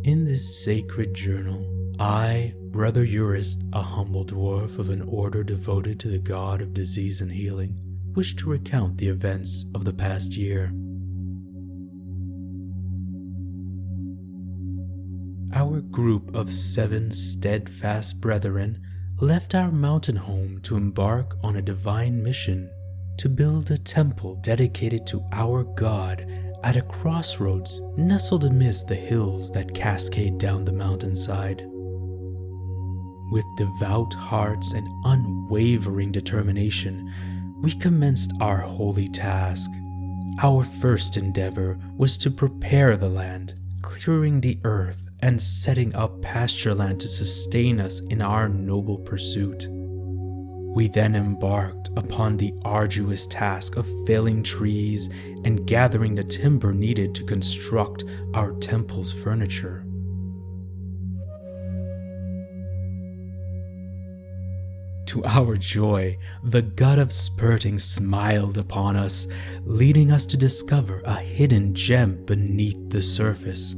In this sacred journal, I, Brother Urist, a humble dwarf of an order devoted to the god of disease and healing, wish to recount the events of the past year. Our group of 7 steadfast brethren left our mountain home to embark on a divine mission to build a temple dedicated to our god at a crossroads nestled amidst the hills that cascade down the mountainside. With devout hearts and unwavering determination, we commenced our holy task. Our first endeavor was to prepare the land, clearing the earth and setting up pasture land to sustain us in our noble pursuit. We then embarked upon the arduous task of felling trees and gathering the timber needed to construct our temple's furniture. To our joy, the god of spurting smiled upon us, leading us to discover a hidden gem beneath the surface,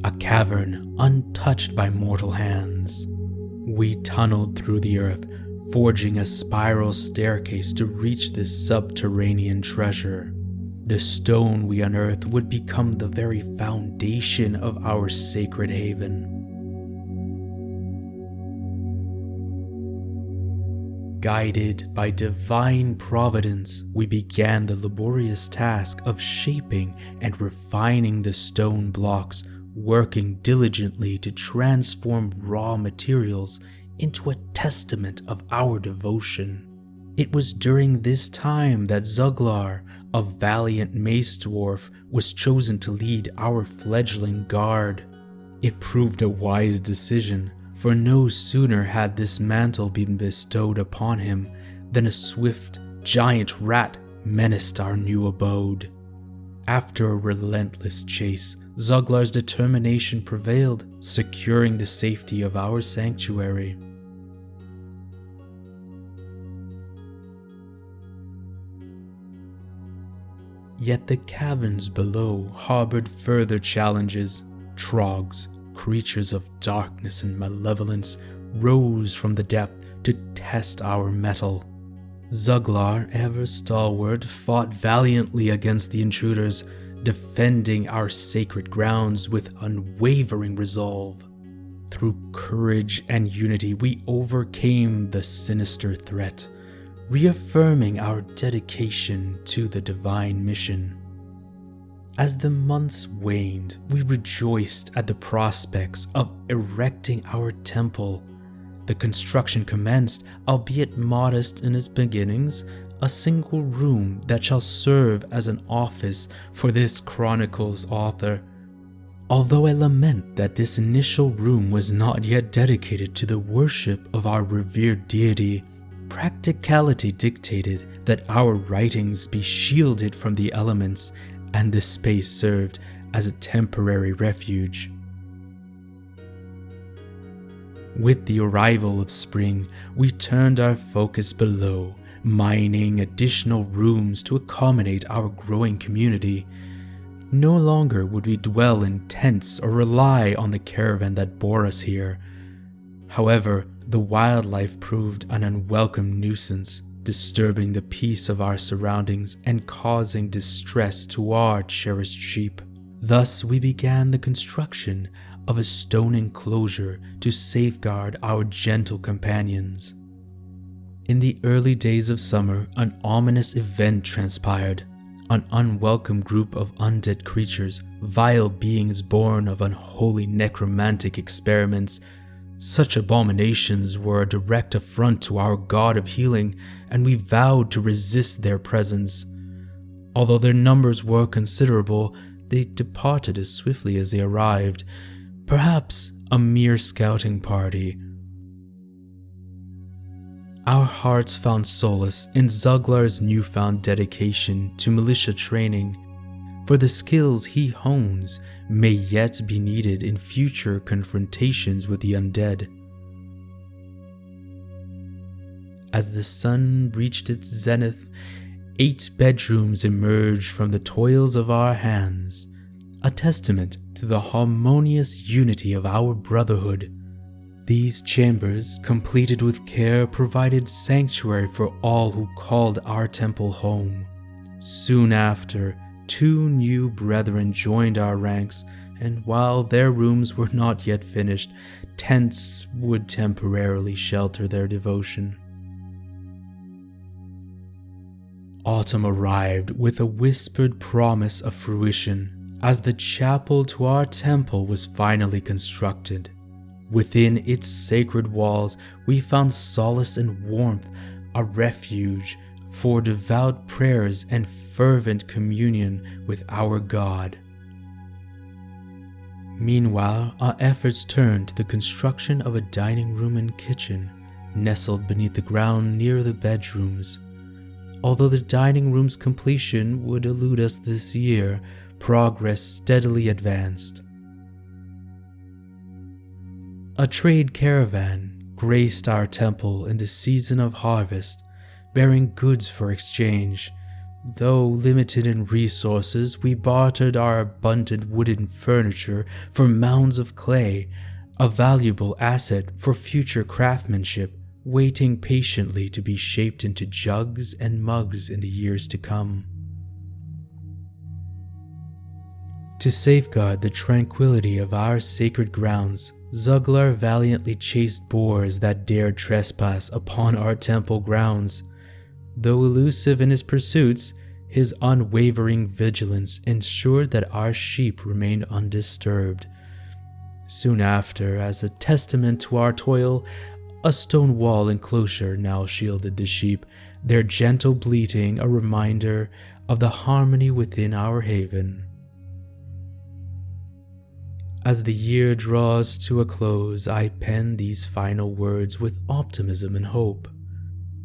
a cavern untouched by mortal hands. We tunneled through the earth, forging a spiral staircase to reach this subterranean treasure. The stone we unearthed would become the very foundation of our sacred haven. Guided by divine providence, we began the laborious task of shaping and refining the stone blocks, working diligently to transform raw materials into a testament of our devotion. It was during this time that Zuglar, a valiant mace dwarf, was chosen to lead our fledgling guard. It proved a wise decision, for no sooner had this mantle been bestowed upon him than a swift, giant rat menaced our new abode. After a relentless chase, Zuglar's determination prevailed, securing the safety of our sanctuary. Yet the caverns below harbored further challenges. Trogs, creatures of darkness and malevolence, rose from the depth to test our mettle. Zuglar, ever stalwart, fought valiantly against the intruders, defending our sacred grounds with unwavering resolve. Through courage and unity, we overcame the sinister threat, reaffirming our dedication to the divine mission. As the months waned, we rejoiced at the prospects of erecting our temple. The construction commenced, albeit modest in its beginnings, a single room that shall serve as an office for this chronicle's author. Although I lament that this initial room was not yet dedicated to the worship of our revered deity, practicality dictated that our writings be shielded from the elements, and this space served as a temporary refuge. With the arrival of spring, we turned our focus below, mining additional rooms to accommodate our growing community. No longer would we dwell in tents or rely on the caravan that bore us here. However, the wildlife proved an unwelcome nuisance, disturbing the peace of our surroundings and causing distress to our cherished sheep. Thus, we began the construction of a stone enclosure to safeguard our gentle companions. In the early days of summer, an ominous event transpired. An unwelcome group of undead creatures, vile beings born of unholy necromantic experiments. Such abominations were a direct affront to our god of healing, and we vowed to resist their presence. Although their numbers were considerable, they departed as swiftly as they arrived, perhaps a mere scouting party. Our hearts found solace in Zuglar's newfound dedication to militia training, for the skills he hones may yet be needed in future confrontations with the undead. As the sun reached its zenith, 8 bedrooms emerged from the toils of our hands. a testament to the harmonious unity of our brotherhood. These chambers, completed with care, provided sanctuary for all who called our temple home. Soon after, 2 new brethren joined our ranks, and while their rooms were not yet finished, tents would temporarily shelter their devotion. Autumn arrived with a whispered promise of fruition, as the chapel to our temple was finally constructed. Within its sacred walls, we found solace and warmth, a refuge for devout prayers and fervent communion with our God. Meanwhile, our efforts turned to the construction of a dining room and kitchen, nestled beneath the ground near the bedrooms. Although the dining room's completion would elude us this year, progress steadily advanced. A trade caravan graced our temple in the season of harvest, bearing goods for exchange. Though limited in resources, we bartered our abundant wooden furniture for mounds of clay, a valuable asset for future craftsmanship, waiting patiently to be shaped into jugs and mugs in the years to come. To safeguard the tranquility of our sacred grounds, Zuglar valiantly chased boars that dared trespass upon our temple grounds. Though elusive in his pursuits, his unwavering vigilance ensured that our sheep remained undisturbed. Soon after, as a testament to our toil, a stone wall enclosure now shielded the sheep, their gentle bleating a reminder of the harmony within our haven. As the year draws to a close, I pen these final words with optimism and hope.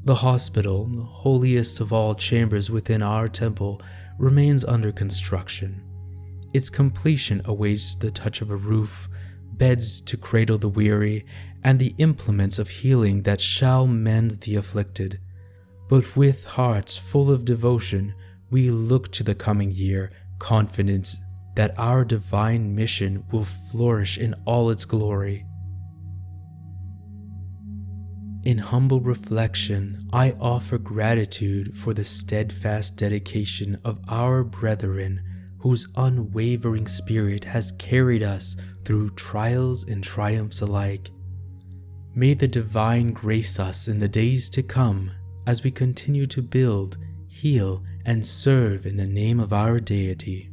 The hospital, the holiest of all chambers within our temple, remains under construction. Its completion awaits the touch of a roof, beds to cradle the weary, and the implements of healing that shall mend the afflicted. But with hearts full of devotion, we look to the coming year, confident that our divine mission will flourish in all its glory. In humble reflection, I offer gratitude for the steadfast dedication of our brethren, whose unwavering spirit has carried us through trials and triumphs alike. May the divine grace us in the days to come as we continue to build, heal, and serve in the name of our deity.